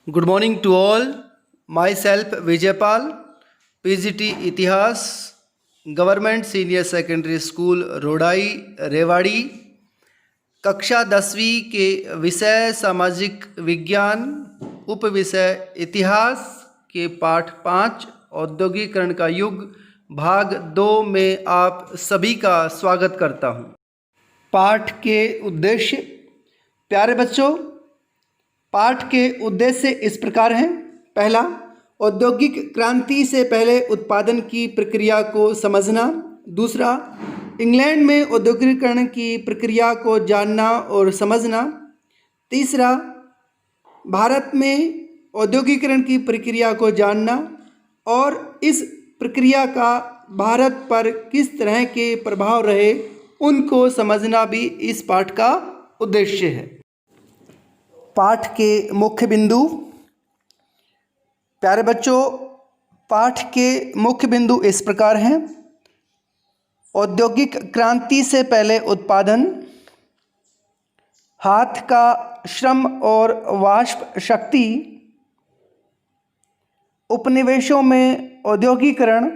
Good morning to all. Myself Vijaypal, PGT इतिहास, government senior secondary school Rodai Rewari, कक्षा 10वीं के विषय सामाजिक विज्ञान, उप विषय इतिहास के पाठ 5 औद्योगिकरण का युग भाग 2 में आप सभी का स्वागत करता हूँ। पाठ के उद्देश्य। प्यारे बच्चों, पाठ के उद्देश्य इस प्रकार हैं। पहला, औद्योगिक क्रांति से पहले उत्पादन की प्रक्रिया को समझना। दूसरा, इंग्लैंड में औद्योगिकरण की प्रक्रिया को जानना और समझना। तीसरा, भारत में औद्योगिकरण की प्रक्रिया को जानना और इस प्रक्रिया का भारत पर किस तरह के प्रभाव रहे उनको समझना भी इस पाठ का उद्देश्य है। पाठ के मुख्य बिंदु। प्यारे बच्चों, पाठ के मुख्य बिंदु इस प्रकार हैं। औद्योगिक क्रांति से पहले उत्पादन, हाथ का श्रम और वाष्प शक्ति, उपनिवेशों में औद्योगिकरण,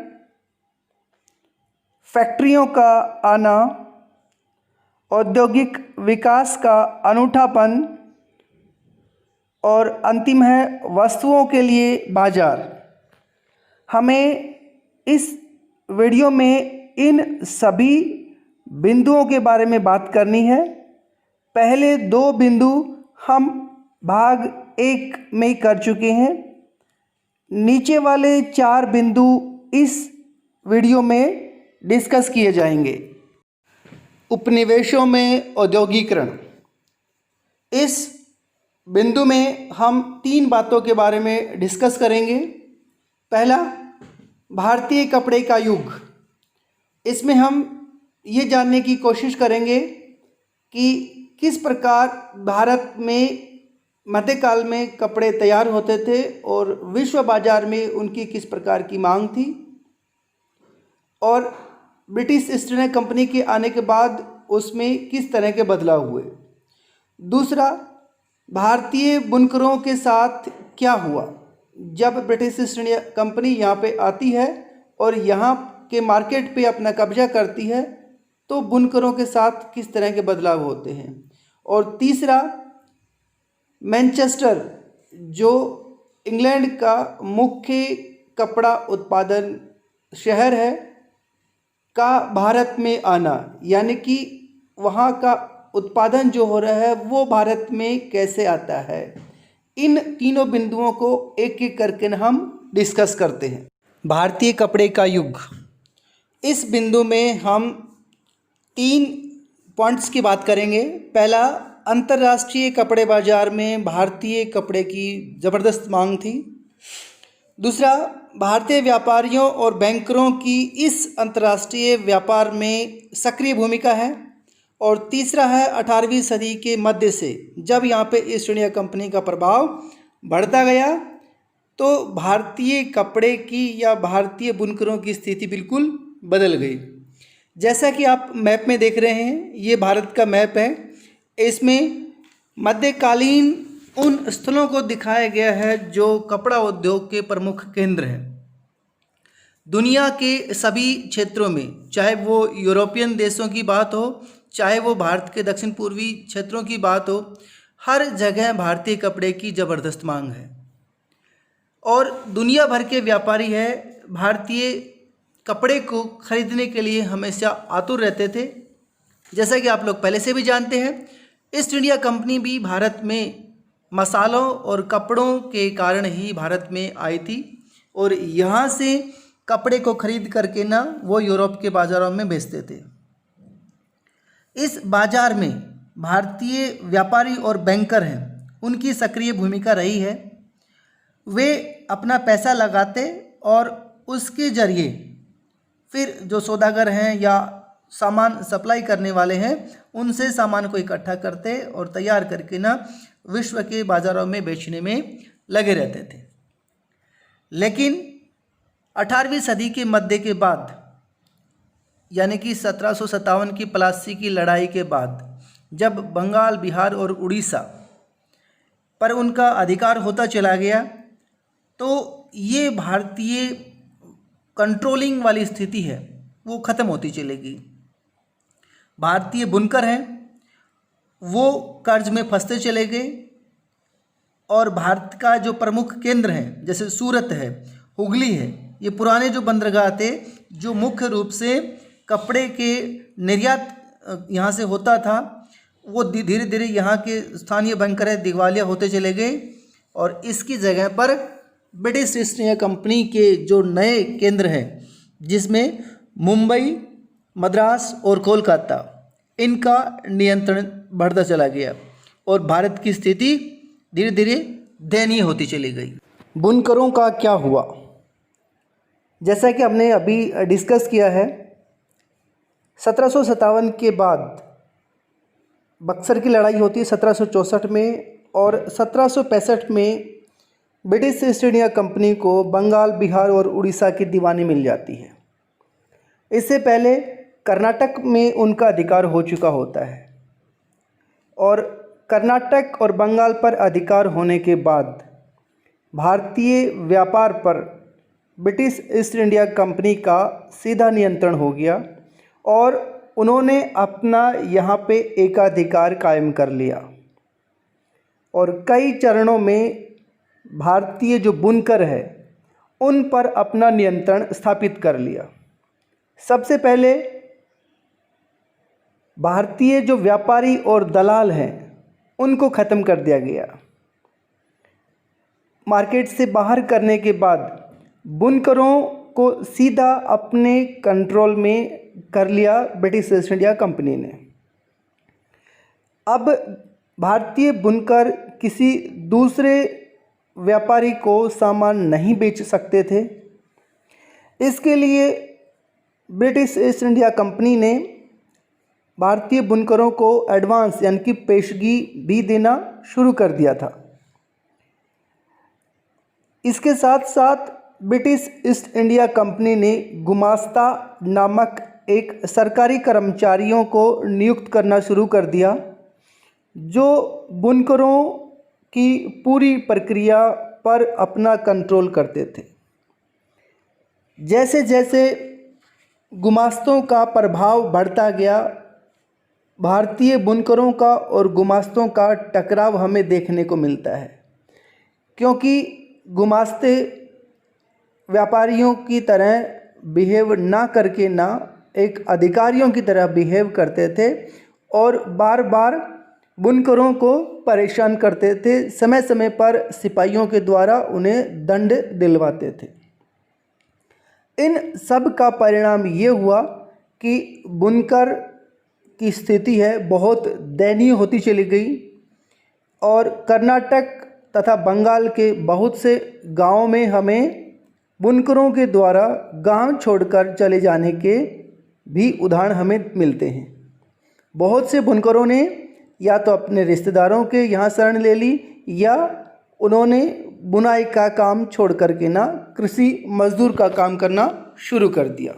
फैक्ट्रियों का आना, औद्योगिक विकास का अनूठापन और अंतिम है वस्तुओं के लिए बाजार। हमें इस वीडियो में इन सभी बिंदुओं के बारे में बात करनी है। पहले 2 बिंदु हम भाग 1 में कर चुके हैं। नीचे वाले 4 बिंदु इस वीडियो में डिस्कस किए जाएंगे। उपनिवेशों में औद्योगिकरण। इस बिंदु में हम 3 बातों के बारे में डिस्कस करेंगे। पहला, भारतीय कपड़े का युग। इसमें हम ये जानने की कोशिश करेंगे कि किस प्रकार भारत में मध्यकाल में कपड़े तैयार होते थे और विश्व बाजार में उनकी किस प्रकार की मांग थी, और ब्रिटिश ईस्ट इंडिया कंपनी के आने के बाद उसमें किस तरह के बदलाव हुए। दूसरा, भारतीय बुनकरों के साथ क्या हुआ जब ब्रिटिश ईस्ट इंडिया कंपनी यहाँ पे आती है और यहाँ के मार्केट पे अपना कब्जा करती है, तो बुनकरों के साथ किस तरह के बदलाव होते हैं। और तीसरा, मैनचेस्टर जो इंग्लैंड का मुख्य कपड़ा उत्पादन शहर है का भारत में आना, यानी कि वहाँ का उत्पादन जो हो रहा है वो भारत में कैसे आता है। इन तीनों बिंदुओं को एक एक करके हम डिस्कस करते हैं। भारतीय कपड़े का युग। इस बिंदु में हम 3 पॉइंट्स की बात करेंगे। पहला, अंतर्राष्ट्रीय कपड़े बाजार में भारतीय कपड़े की ज़बरदस्त मांग थी। दूसरा, भारतीय व्यापारियों और बैंकरों की इस अंतर्राष्ट्रीय व्यापार में सक्रिय भूमिका है। और तीसरा है 18वीं सदी के मध्य से जब यहाँ पे ईस्ट इंडिया कंपनी का प्रभाव बढ़ता गया तो भारतीय कपड़े की या भारतीय बुनकरों की स्थिति बिल्कुल बदल गई। जैसा कि आप मैप में देख रहे हैं, ये भारत का मैप है। इसमें मध्यकालीन उन स्थलों को दिखाया गया है जो कपड़ा उद्योग के प्रमुख केंद्र हैं। दुनिया के सभी क्षेत्रों में, चाहे वो यूरोपियन देशों की बात हो, चाहे वो भारत के दक्षिण पूर्वी क्षेत्रों की बात हो, हर जगह भारतीय कपड़े की ज़बरदस्त मांग है और दुनिया भर के व्यापारी है भारतीय कपड़े को खरीदने के लिए हमेशा आतुर रहते थे। जैसा कि आप लोग पहले से भी जानते हैं, ईस्ट इंडिया कंपनी भी भारत में मसालों और कपड़ों के कारण ही भारत में आई थी और यहाँ से कपड़े को खरीद करके ना वो यूरोप के बाज़ारों में बेचते थे। इस बाज़ार में भारतीय व्यापारी और बैंकर हैं, उनकी सक्रिय भूमिका रही है। वे अपना पैसा लगाते और उसके ज़रिए फिर जो सौदागर हैं या सामान सप्लाई करने वाले हैं उनसे सामान को इकट्ठा करते और तैयार करके ना विश्व के बाज़ारों में बेचने में लगे रहते थे। लेकिन 18वीं सदी के मध्य के बाद, यानी कि 1757 की प्लासी की लड़ाई के बाद, जब बंगाल, बिहार और उड़ीसा पर उनका अधिकार होता चला गया, तो ये भारतीय कंट्रोलिंग वाली स्थिति है वो ख़त्म होती चलेगी। भारतीय बुनकर हैं वो कर्ज में फंसते चले गए और भारत का जो प्रमुख केंद्र हैं जैसे सूरत है, हुगली है, ये पुराने जो बंदरगाह थे जो मुख्य रूप से कपड़े के निर्यात यहाँ से होता था, वो धीरे धीरे यहाँ के स्थानीय बैंकर दिवालिया होते चले गए और इसकी जगह पर ब्रिटिश ईस्ट इंडिया कंपनी के जो नए केंद्र हैं जिसमें मुंबई, मद्रास और कोलकाता, इनका नियंत्रण बढ़ता चला गया और भारत की स्थिति धीरे धीरे दयनीय होती चली गई। बुनकरों का क्या हुआ? जैसा कि हमने अभी डिस्कस किया है, 1757 के बाद बक्सर की लड़ाई होती है 1764 में और 1765 में ब्रिटिश ईस्ट इंडिया कंपनी को बंगाल, बिहार और उड़ीसा की दीवानी मिल जाती है। इससे पहले कर्नाटक में उनका अधिकार हो चुका होता है और कर्नाटक और बंगाल पर अधिकार होने के बाद भारतीय व्यापार पर ब्रिटिश ईस्ट इंडिया कंपनी का सीधा नियंत्रण हो गया और उन्होंने अपना यहाँ पे एकाधिकार कायम कर लिया और कई चरणों में भारतीय जो बुनकर है उन पर अपना नियंत्रण स्थापित कर लिया। सबसे पहले भारतीय जो व्यापारी और दलाल हैं उनको ख़त्म कर दिया गया। मार्केट से बाहर करने के बाद बुनकरों को सीधा अपने कंट्रोल में कर लिया ब्रिटिश ईस्ट इंडिया कंपनी ने। अब भारतीय बुनकर किसी दूसरे व्यापारी को सामान नहीं बेच सकते थे। इसके लिए ब्रिटिश ईस्ट इंडिया कंपनी ने भारतीय बुनकरों को एडवांस यानी कि पेशगी भी देना शुरू कर दिया था। इसके साथ साथ ब्रिटिश ईस्ट इंडिया कंपनी ने गुमास्ता नामक एक सरकारी कर्मचारियों को नियुक्त करना शुरू कर दिया जो बुनकरों की पूरी प्रक्रिया पर अपना कंट्रोल करते थे। जैसे जैसे गुमास्तों का प्रभाव बढ़ता गया, भारतीय बुनकरों का और गुमास्तों का टकराव हमें देखने को मिलता है, क्योंकि गुमास्ते व्यापारियों की तरह बिहेव ना करके ना एक अधिकारियों की तरह बिहेव करते थे और बार बार बुनकरों को परेशान करते थे। समय समय पर सिपाहियों के द्वारा उन्हें दंड दिलवाते थे। इन सब का परिणाम ये हुआ कि बुनकर की स्थिति है बहुत दयनीय होती चली गई और कर्नाटक तथा बंगाल के बहुत से गांवों में हमें बुनकरों के द्वारा गांव छोड़कर चले जाने के भी उदाहरण हमें मिलते हैं। बहुत से बुनकरों ने या तो अपने रिश्तेदारों के यहाँ शरण ले ली या उन्होंने बुनाई का काम छोड़ करके ना कृषि मजदूर का काम करना शुरू कर दिया।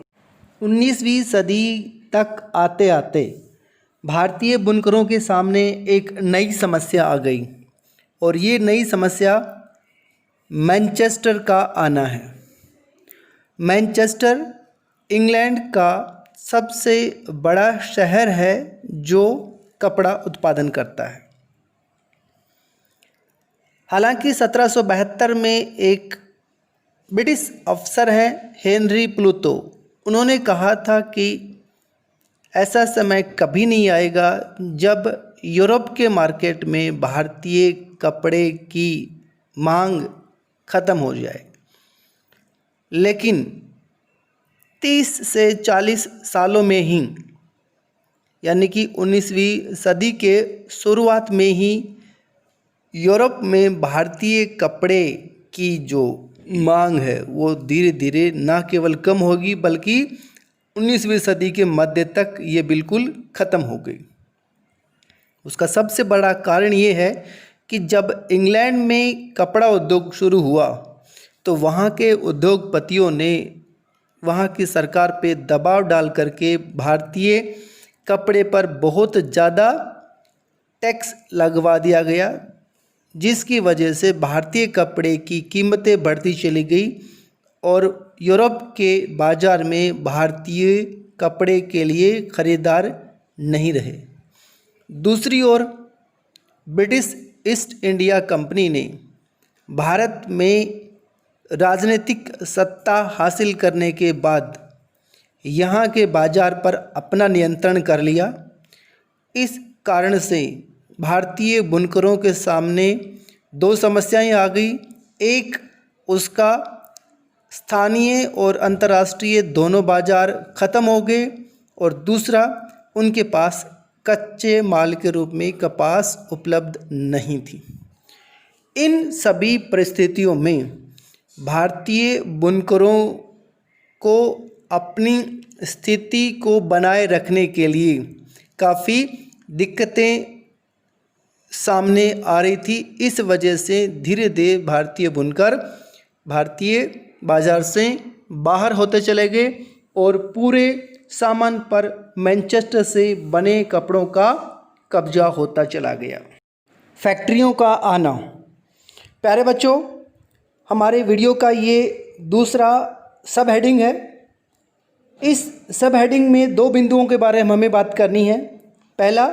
19वीं सदी तक आते आते भारतीय बुनकरों के सामने एक नई समस्या आ गई और ये नई समस्या मैनचेस्टर का आना है। मैनचेस्टर इंग्लैंड का सबसे बड़ा शहर है जो कपड़ा उत्पादन करता है। हालांकि 1772 में एक ब्रिटिश अफसर हैं हेनरी प्लूतो, उन्होंने कहा था कि ऐसा समय कभी नहीं आएगा जब यूरोप के मार्केट में भारतीय कपड़े की मांग ख़त्म हो जाए। लेकिन 30 से 40 सालों में ही यानी कि 19वीं सदी के शुरुआत में ही यूरोप में भारतीय कपड़े की जो मांग है वो धीरे धीरे न केवल कम होगी बल्कि 19वीं सदी के मध्य तक ये बिल्कुल ख़त्म हो गई। उसका सबसे बड़ा कारण ये है कि जब इंग्लैंड में कपड़ा उद्योग शुरू हुआ तो वहाँ के उद्योगपतियों ने वहाँ की सरकार पे दबाव डाल करके भारतीय कपड़े पर बहुत ज़्यादा टैक्स लगवा दिया गया, जिसकी वजह से भारतीय कपड़े की कीमतें बढ़ती चली गई और यूरोप के बाज़ार में भारतीय कपड़े के लिए ख़रीदार नहीं रहे। दूसरी ओर ब्रिटिश ईस्ट इंडिया कंपनी ने भारत में राजनीतिक सत्ता हासिल करने के बाद यहाँ के बाज़ार पर अपना नियंत्रण कर लिया। इस कारण से भारतीय बुनकरों के सामने दो समस्याएं आ गई। एक, उसका स्थानीय और अंतर्राष्ट्रीय दोनों बाज़ार ख़त्म हो गए और दूसरा, उनके पास कच्चे माल के रूप में कपास उपलब्ध नहीं थी। इन सभी परिस्थितियों में भारतीय बुनकरों को अपनी स्थिति को बनाए रखने के लिए काफ़ी दिक्कतें सामने आ रही थी। इस वजह से धीरे धीरे भारतीय बुनकर भारतीय बाज़ार से बाहर होते चले गए और पूरे सामान पर मैनचेस्टर से बने कपड़ों का कब्जा होता चला गया। फैक्ट्रियों का आना। प्यारे बच्चों, हमारे वीडियो का ये दूसरा सब हेडिंग है। इस सब हेडिंग में दो बिंदुओं के बारे में हमें बात करनी है। पहला,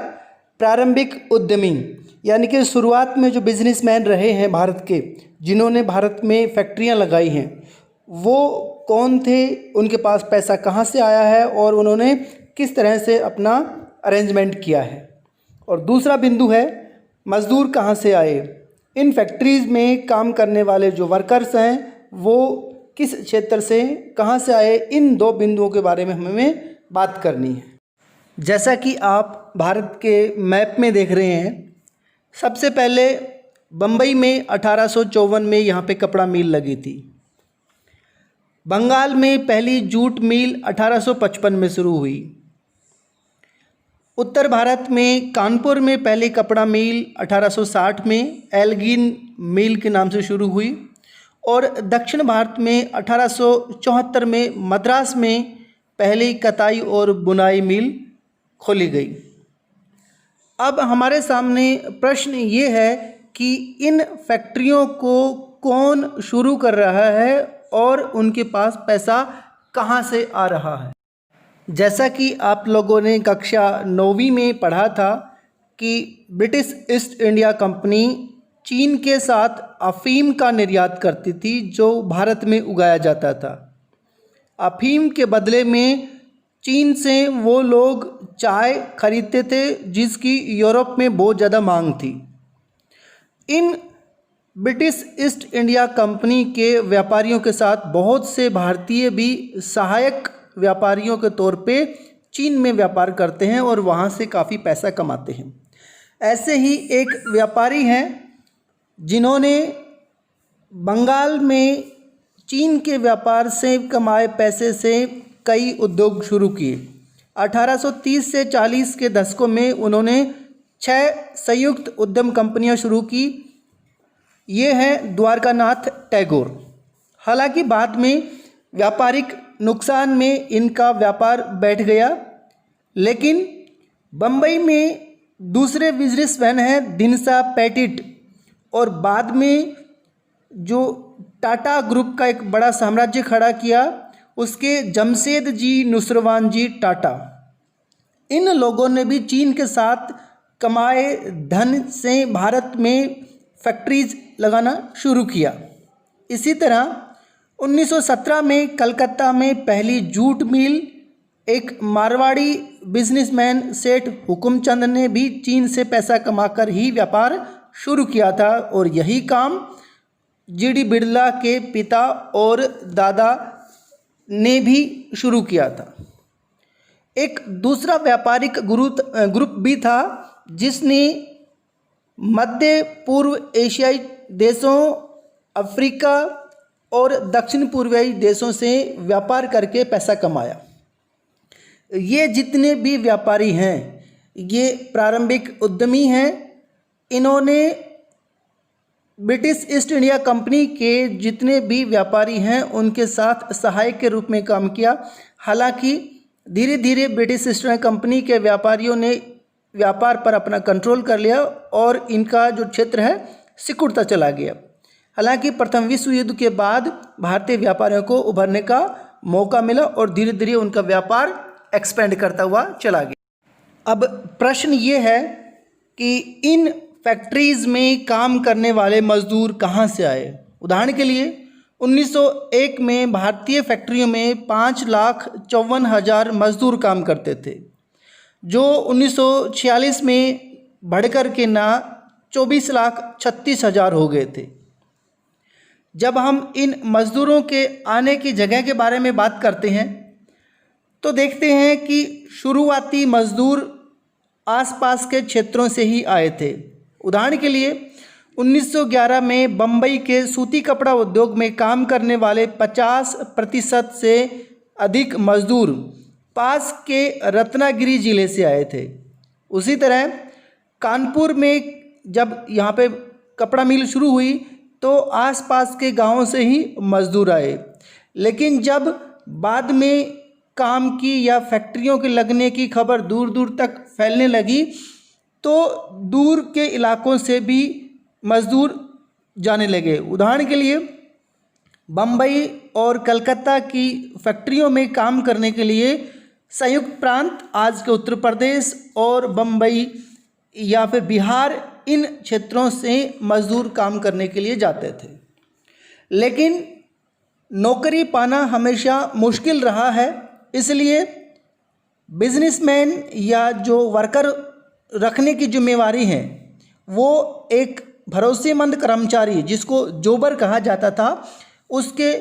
प्रारंभिक उद्यमी, यानी कि शुरुआत में जो बिजनेसमैन रहे हैं भारत के, जिन्होंने भारत में फैक्ट्रियां लगाई हैं, वो कौन थे, उनके पास पैसा कहाँ से आया है और उन्होंने किस तरह से अपना अरेंजमेंट किया है। और दूसरा बिंदु है, मज़दूर कहाँ से आए। इन फैक्ट्रीज़ में काम करने वाले जो वर्कर्स हैं वो किस क्षेत्र से, कहाँ से आए। इन दो बिंदुओं के बारे में हमें बात करनी है। जैसा कि आप भारत के मैप में देख रहे हैं, सबसे पहले बम्बई में 1854 में यहाँ पे कपड़ा मिल लगी थी। बंगाल में पहली जूट मिल 1855 में शुरू हुई। उत्तर भारत में कानपुर में पहली कपड़ा मिल 1860 में एल्गिन मिल के नाम से शुरू हुई और दक्षिण भारत में 1874 में मद्रास में पहली कताई और बुनाई मिल खोली गई। अब हमारे सामने प्रश्न ये है कि इन फैक्ट्रियों को कौन शुरू कर रहा है और उनके पास पैसा कहाँ से आ रहा है। जैसा कि आप लोगों ने कक्षा 9वीं में पढ़ा था कि ब्रिटिश ईस्ट इंडिया कंपनी चीन के साथ अफीम का निर्यात करती थी जो भारत में उगाया जाता था। अफीम के बदले में चीन से वो लोग चाय खरीदते थे जिसकी यूरोप में बहुत ज़्यादा मांग थी। In British east India company के व्यापारियों के साथ बहुत से भारतीय भी सहायक व्यापारियों के तौर पे चीन में व्यापार करते हैं और वहाँ से काफ़ी पैसा कमाते हैं। ऐसे ही एक व्यापारी हैं जिन्होंने बंगाल में चीन के व्यापार से कमाए पैसे से कई उद्योग शुरू किए। 1830 से 40 के दशकों में उन्होंने 6 संयुक्त उद्यम कंपनियां शुरू की। ये हैं द्वारकानाथ टैगोर। हालांकि बाद में व्यापारिक नुकसान में इनका व्यापार बैठ गया, लेकिन बम्बई में दूसरे बिजनेसमैन हैं दिनसा पेटिट और बाद में जो टाटा ग्रुप का एक बड़ा साम्राज्य खड़ा किया उसके जमशेद जी नुसरवान जी टाटा। इन लोगों ने भी चीन के साथ कमाए धन से भारत में फैक्ट्रीज लगाना शुरू किया। इसी तरह 1917 में कलकत्ता में पहली जूट मिल एक मारवाड़ी बिजनेसमैन सेठ हुकुमचंद ने भी चीन से पैसा कमाकर ही व्यापार शुरू किया था और यही काम जीडी बिड़ला के पिता और दादा ने भी शुरू किया था। एक दूसरा व्यापारिक ग्रुप भी था जिसने मध्य पूर्व एशियाई देशों, अफ्रीका और दक्षिण पूर्वी देशों से व्यापार करके पैसा कमाया। ये जितने भी व्यापारी हैं ये प्रारंभिक उद्यमी हैं। इन्होंने ब्रिटिश ईस्ट इंडिया कंपनी के जितने भी व्यापारी हैं उनके साथ सहायक के रूप में काम किया। हालांकि धीरे धीरे ब्रिटिश ईस्ट इंडिया कंपनी के व्यापारियों ने व्यापार पर अपना कंट्रोल कर लिया और इनका जो क्षेत्र है सिकुड़ता चला गया। हालांकि प्रथम विश्व युद्ध के बाद भारतीय व्यापारियों को उभरने का मौका मिला और धीरे धीरे उनका व्यापार एक्सपेंड करता हुआ चला गया। अब प्रश्न ये है कि इन फैक्ट्रीज़ में काम करने वाले मजदूर कहाँ से आए। उदाहरण के लिए 1901 में भारतीय फैक्ट्रियों में 5,54,000 मजदूर काम करते थे, जो 1946 में बढ़कर के ना 24,36,000 हो गए थे। जब हम इन मजदूरों के आने की जगह के बारे में बात करते हैं तो देखते हैं कि शुरुआती मजदूर आसपास के क्षेत्रों से ही आए थे। उदाहरण के लिए 1911 में बम्बई के सूती कपड़ा उद्योग में काम करने वाले 50% से अधिक मजदूर पास के रत्नागिरी जिले से आए थे। उसी तरह कानपुर में जब यहाँ पे कपड़ा मिल शुरू हुई तो आसपास के गांवों से ही मजदूर आए, लेकिन जब बाद में काम की या फैक्ट्रियों के लगने की खबर दूर दूर तक फैलने लगी तो दूर के इलाकों से भी मजदूर जाने लगे। उदाहरण के लिए बम्बई और कलकत्ता की फैक्ट्रियों में काम करने के लिए संयुक्त प्रांत, आज के उत्तर प्रदेश और बम्बई या फिर बिहार, इन क्षेत्रों से मजदूर काम करने के लिए जाते थे। लेकिन नौकरी पाना हमेशा मुश्किल रहा है, इसलिए बिजनेसमैन या जो वर्कर रखने की जिम्मेवारी है वो एक भरोसेमंद कर्मचारी, जिसको जोबर कहा जाता था, उसके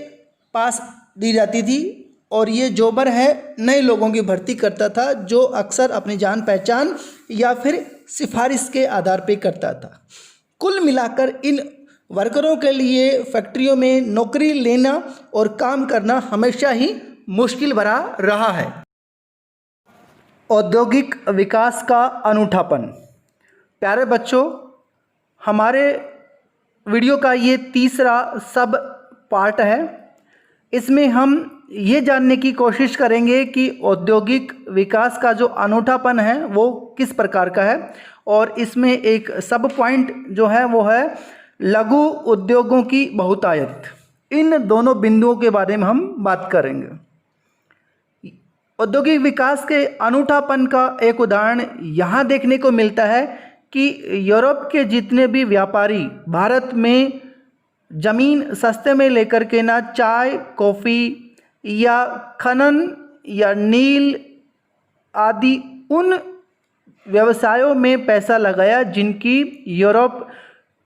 पास दी जाती थी। और ये जोबर है नए लोगों की भर्ती करता था, जो अक्सर अपनी जान पहचान या फिर सिफारिश के आधार पर करता था। कुल मिलाकर इन वर्करों के लिए फैक्ट्रियों में नौकरी लेना और काम करना हमेशा ही मुश्किल भरा रहा है। औद्योगिक विकास का अनूठापन। प्यारे बच्चों, हमारे वीडियो का ये तीसरा सब पार्ट है। इसमें हम ये जानने की कोशिश करेंगे कि औद्योगिक विकास का जो अनूठापन है वो किस प्रकार का है, और इसमें एक सब पॉइंट जो है वो है लघु उद्योगों की बहुतायत। इन दोनों बिंदुओं के बारे में हम बात करेंगे। औद्योगिक विकास के अनूठापन का एक उदाहरण यहाँ देखने को मिलता है कि यूरोप के जितने भी व्यापारी भारत में ज़मीन सस्ते में लेकर के ना चाय, कॉफ़ी या खनन या नील आदि उन व्यवसायों में पैसा लगाया जिनकी यूरोप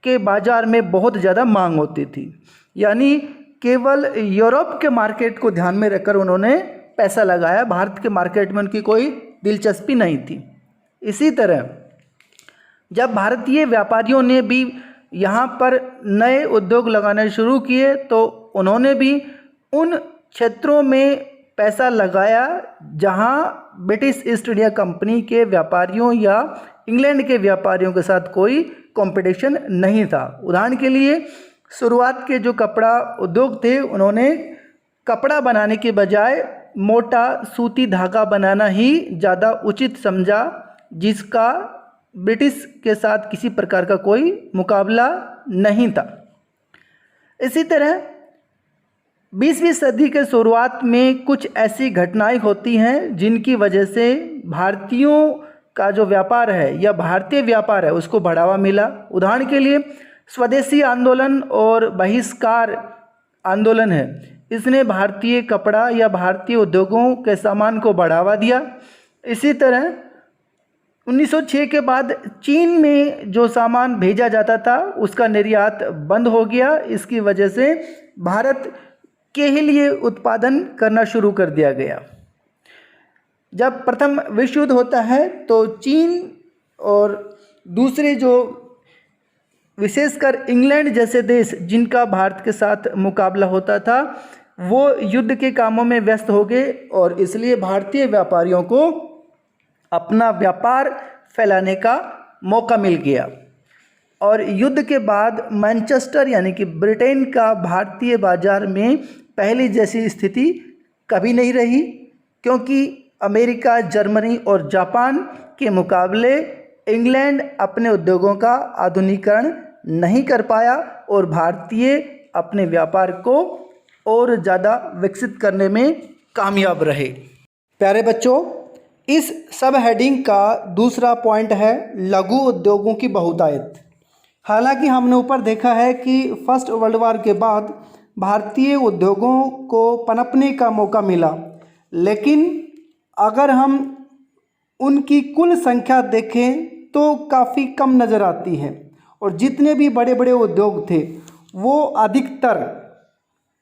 के बाज़ार में बहुत ज़्यादा मांग होती थी। यानी केवल यूरोप के मार्केट को ध्यान में रखकर उन्होंने पैसा लगाया, भारत के मार्केट में उनकी कोई दिलचस्पी नहीं थी। इसी तरह जब भारतीय व्यापारियों ने भी यहाँ पर नए उद्योग लगाने शुरू किए तो उन्होंने भी उन क्षेत्रों में पैसा लगाया जहाँ ब्रिटिश ईस्ट इंडिया कंपनी के व्यापारियों या इंग्लैंड के व्यापारियों के साथ कोई कंपटीशन नहीं था। उदाहरण के लिए शुरुआत के जो कपड़ा उद्योग थे, उन्होंने कपड़ा बनाने के बजाय मोटा सूती धागा बनाना ही ज़्यादा उचित समझा, जिसका ब्रिटिश के साथ किसी प्रकार का कोई मुकाबला नहीं था। इसी तरह 20वीं सदी के शुरुआत में कुछ ऐसी घटनाएं होती हैं जिनकी वजह से भारतीयों का जो व्यापार है या भारतीय व्यापार है उसको बढ़ावा मिला। उदाहरण के लिए स्वदेशी आंदोलन और बहिष्कार आंदोलन है, इसने भारतीय कपड़ा या भारतीय उद्योगों के सामान को बढ़ावा दिया। इसी तरह 1906 के बाद चीन में जो सामान भेजा जाता था उसका निर्यात बंद हो गया। इसकी वजह से भारत के ही लिए उत्पादन करना शुरू कर दिया गया। जब प्रथम विश्व युद्ध होता है तो चीन और दूसरे जो विशेषकर इंग्लैंड जैसे देश जिनका भारत के साथ मुकाबला होता था वो युद्ध के कामों में व्यस्त हो गए और इसलिए भारतीय व्यापारियों को अपना व्यापार फैलाने का मौका मिल गया। और युद्ध के बाद मैनचेस्टर यानी कि ब्रिटेन का भारतीय बाजार में पहली जैसी स्थिति कभी नहीं रही, क्योंकि अमेरिका, जर्मनी और जापान के मुकाबले इंग्लैंड अपने उद्योगों का आधुनिकीकरण नहीं कर पाया और भारतीय अपने व्यापार को और ज़्यादा विकसित करने में कामयाब रहे। प्यारे बच्चों, इस सब हेडिंग का दूसरा पॉइंट है लघु उद्योगों की बहुतायत। हालांकि हमने ऊपर देखा है कि फर्स्ट वर्ल्ड वॉर के बाद भारतीय उद्योगों को पनपने का मौका मिला, लेकिन अगर हम उनकी कुल संख्या देखें तो काफ़ी कम नज़र आती है और जितने भी बड़े बड़े उद्योग थे वो अधिकतर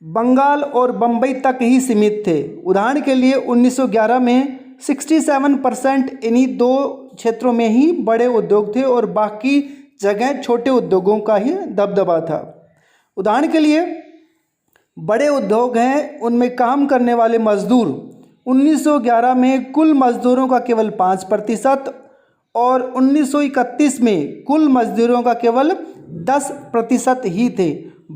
बंगाल और बम्बई तक ही सीमित थे। उदाहरण के लिए 1911 में 67% इन्हीं दो क्षेत्रों में ही बड़े उद्योग थे और बाकी जगह छोटे उद्योगों का ही दबदबा था। उदाहरण के लिए बड़े उद्योग हैं, उनमें काम करने वाले मजदूर 1911 में कुल मजदूरों का केवल 5% और 1931 में कुल मजदूरों का केवल 10% ही थे।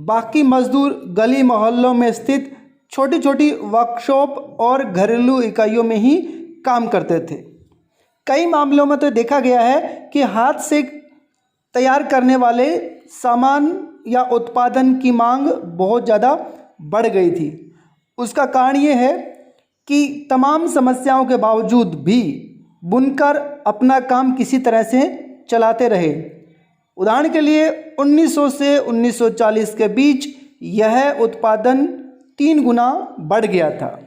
बाकी मजदूर गली मोहल्लों में स्थित छोटी छोटी वर्कशॉप और घरेलू इकाइयों में ही काम करते थे। कई मामलों में तो देखा गया है कि हाथ से तैयार करने वाले सामान या उत्पादन की मांग बहुत ज़्यादा बढ़ गई थी। उसका कारण ये है कि तमाम समस्याओं के बावजूद भी बुनकर अपना काम किसी तरह से चलाते रहे। उदाहरण के लिए 1900 से 1940 के बीच यह उत्पादन 3 गुना बढ़ गया था।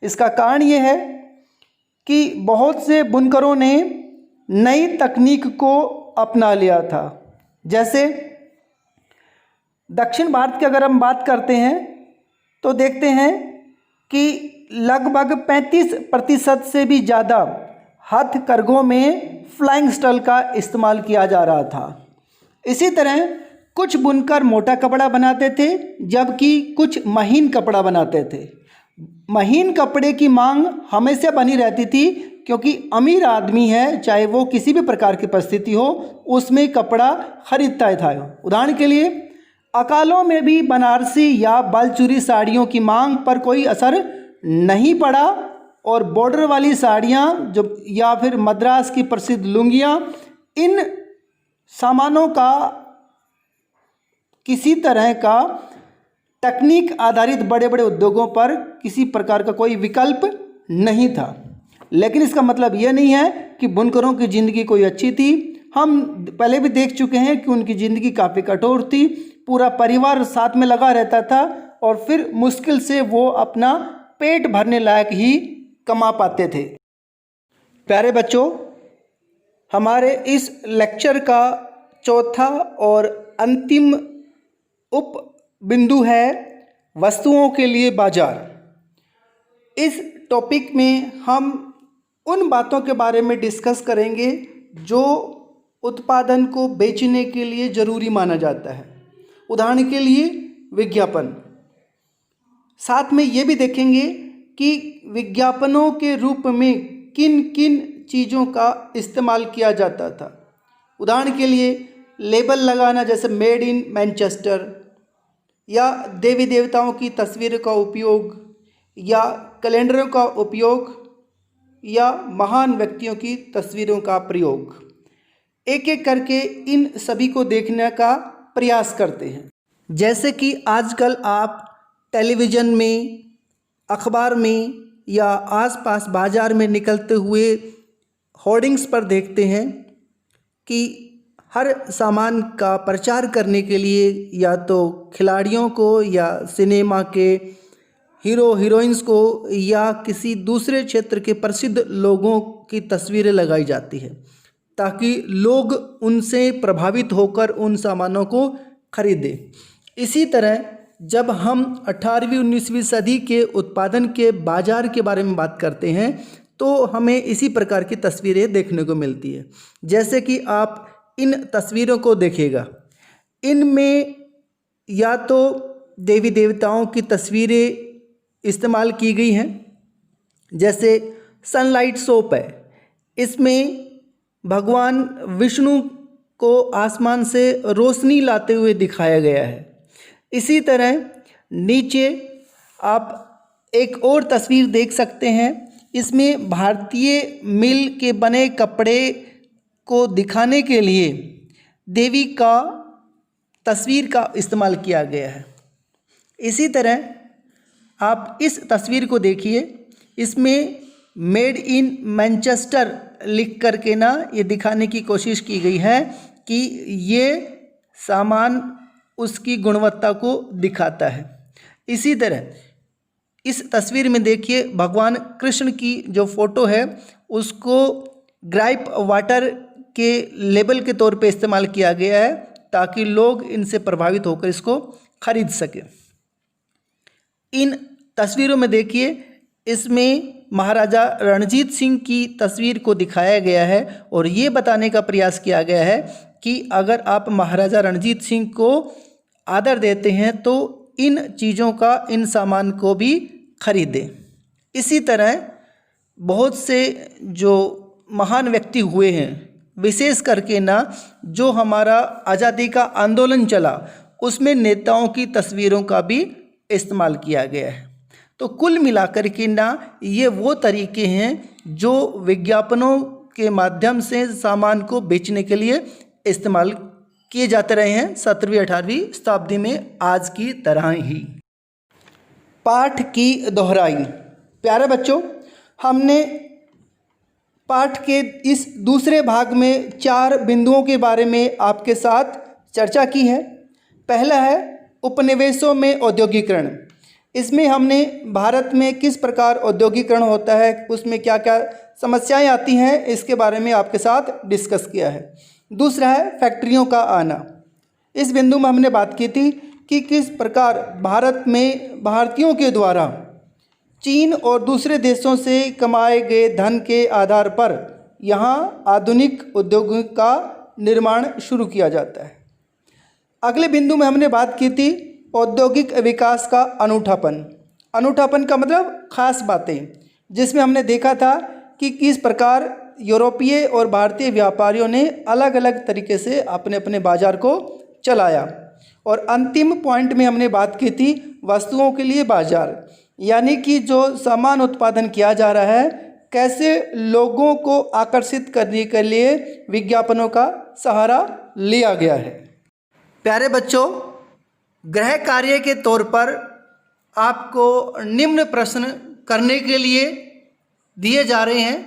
इसका कारण ये है कि बहुत से बुनकरों ने नई तकनीक को अपना लिया था। जैसे दक्षिण भारत की अगर हम बात करते हैं तो देखते हैं कि लगभग 35% से भी ज़्यादा हथकरघों में फ्लाइंग स्टल का इस्तेमाल किया जा रहा था। इसी तरह कुछ बुनकर मोटा कपड़ा बनाते थे जबकि कुछ महीन कपड़ा बनाते थे। महीन कपड़े की मांग हमेशा बनी रहती थी क्योंकि अमीर आदमी है, चाहे वो किसी भी प्रकार की परिस्थिति हो, उसमें कपड़ा खरीदता था। उदाहरण के लिए अकालों में भी बनारसी या बालचूरी साड़ियों की मांग पर कोई असर नहीं पड़ा और बॉर्डर वाली साड़ियाँ जो या फिर मद्रास की प्रसिद्ध लुंगियाँ, इन सामानों का किसी तरह का तकनीक आधारित बड़े बड़े उद्योगों पर किसी प्रकार का कोई विकल्प नहीं था। लेकिन इसका मतलब यह नहीं है कि बुनकरों की ज़िंदगी कोई अच्छी थी। हम पहले भी देख चुके हैं कि उनकी ज़िंदगी काफ़ी कठोर थी। पूरा परिवार साथ में लगा रहता था और फिर मुश्किल से वो अपना पेट भरने लायक ही कमा पाते थे। प्यारे बच्चों, हमारे इस लेक्चर का चौथा और अंतिम उप बिंदु है वस्तुओं के लिए बाजार। इस टॉपिक में हम उन बातों के बारे में डिस्कस करेंगे जो उत्पादन को बेचने के लिए ज़रूरी माना जाता है। उदाहरण के लिए विज्ञापन। साथ में ये भी देखेंगे कि विज्ञापनों के रूप में किन किन चीज़ों का इस्तेमाल किया जाता था। उदाहरण के लिए लेबल लगाना, जैसे मेड इन मैनचेस्टर, या देवी देवताओं की तस्वीरों का उपयोग, या कैलेंडरों का उपयोग, या महान व्यक्तियों की तस्वीरों का प्रयोग। एक एक करके इन सभी को देखने का प्रयास करते हैं। जैसे कि आजकल आप टेलीविज़न में, अखबार में या आसपास बाज़ार में निकलते हुए होर्डिंग्स पर देखते हैं कि हर सामान का प्रचार करने के लिए या तो खिलाड़ियों को या सिनेमा के हीरो हीरोइंस को या किसी दूसरे क्षेत्र के प्रसिद्ध लोगों की तस्वीरें लगाई जाती है ताकि लोग उनसे प्रभावित होकर उन सामानों को खरीदें। इसी तरह जब हम 18वीं 19वीं सदी के उत्पादन के बाज़ार के बारे में बात करते हैं तो हमें इसी प्रकार की तस्वीरें देखने को मिलती है। जैसे कि आप इन तस्वीरों को देखिएगा, इनमें या तो देवी देवताओं की तस्वीरें इस्तेमाल की गई हैं, जैसे सनलाइट सोप है, इसमें भगवान विष्णु को आसमान से रोशनी लाते हुए दिखाया गया है। इसी तरह नीचे आप एक और तस्वीर देख सकते हैं, इसमें भारतीय मिल के बने कपड़े को दिखाने के लिए देवी का तस्वीर का इस्तेमाल किया गया है। इसी तरह आप इस तस्वीर को देखिए, इसमें मेड इन मैनचेस्टर लिख करके ना ये दिखाने की कोशिश की गई है कि ये सामान उसकी गुणवत्ता को दिखाता है। इसी तरह इस तस्वीर में देखिए भगवान कृष्ण की जो फ़ोटो है उसको ग्राइप वाटर के लेबल के तौर पे इस्तेमाल किया गया है ताकि लोग इनसे प्रभावित होकर इसको खरीद सकें। इन तस्वीरों में देखिए, इसमें महाराजा रणजीत सिंह की तस्वीर को दिखाया गया है और ये बताने का प्रयास किया गया है कि अगर आप महाराजा रणजीत सिंह को आदर देते हैं तो इन चीज़ों का, इन सामान को भी खरीदें। इसी तरह बहुत से जो महान व्यक्ति हुए हैं, विशेष करके ना जो हमारा आज़ादी का आंदोलन चला उसमें नेताओं की तस्वीरों का भी इस्तेमाल किया गया है। तो कुल मिलाकर के ना ये वो तरीके हैं जो विज्ञापनों के माध्यम से सामान को बेचने के लिए इस्तेमाल किए जाते रहे हैं 17वीं 18वीं शताब्दी में, आज की तरह ही। पाठ की दोहराई। प्यारे बच्चों, हमने पाठ के इस दूसरे भाग में 4 बिंदुओं के बारे में आपके साथ चर्चा की है। पहला है उपनिवेशों में औद्योगिकरण। इसमें हमने भारत में किस प्रकार औद्योगिकरण होता है, उसमें क्या क्या समस्याएं आती हैं, इसके बारे में आपके साथ डिस्कस किया है। दूसरा है फैक्ट्रियों का आना। इस बिंदु में हमने बात की थी कि किस प्रकार भारत में भारतीयों के द्वारा चीन और दूसरे देशों से कमाए गए धन के आधार पर यहाँ आधुनिक उद्योगों का निर्माण शुरू किया जाता है। अगले बिंदु में हमने बात की थी औद्योगिक विकास का अनूठापन। अनूठापन का मतलब खास बातें, जिसमें हमने देखा था कि किस प्रकार यूरोपीय और भारतीय व्यापारियों ने अलग अलग तरीके से अपने अपने बाजार को चलाया। और अंतिम पॉइंट में हमने बात की थी वस्तुओं के लिए बाजार, यानी कि जो सामान उत्पादन किया जा रहा है कैसे लोगों को आकर्षित करने के लिए विज्ञापनों का सहारा लिया गया है। प्यारे बच्चों, गृह कार्य के तौर पर आपको निम्न प्रश्न करने के लिए दिए जा रहे हैं।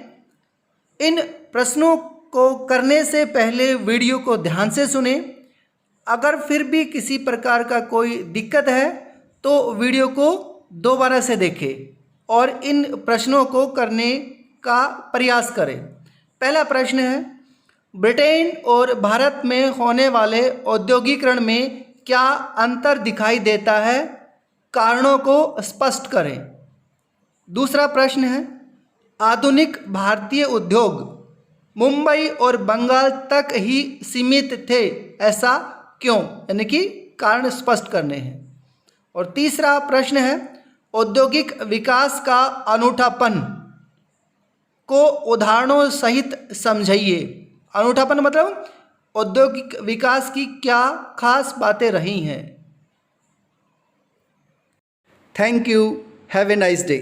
इन प्रश्नों को करने से पहले वीडियो को ध्यान से सुने। अगर फिर भी किसी प्रकार का कोई दिक्कत है तो वीडियो को दोबारा से देखें और इन प्रश्नों को करने का प्रयास करें। पहला प्रश्न है, ब्रिटेन और भारत में होने वाले औद्योगिकरण में क्या अंतर दिखाई देता है? कारणों को स्पष्ट करें। दूसरा प्रश्न है, आधुनिक भारतीय उद्योग मुंबई और बंगाल तक ही सीमित थे, ऐसा क्यों? यानी कि कारण स्पष्ट करने हैं। और तीसरा प्रश्न है, औद्योगिक विकास का अनूठापन को उदाहरणों सहित समझाइए। अनूठापन मतलब औद्योगिक विकास की क्या खास बातें रही हैं। Thank you. Have a nice day.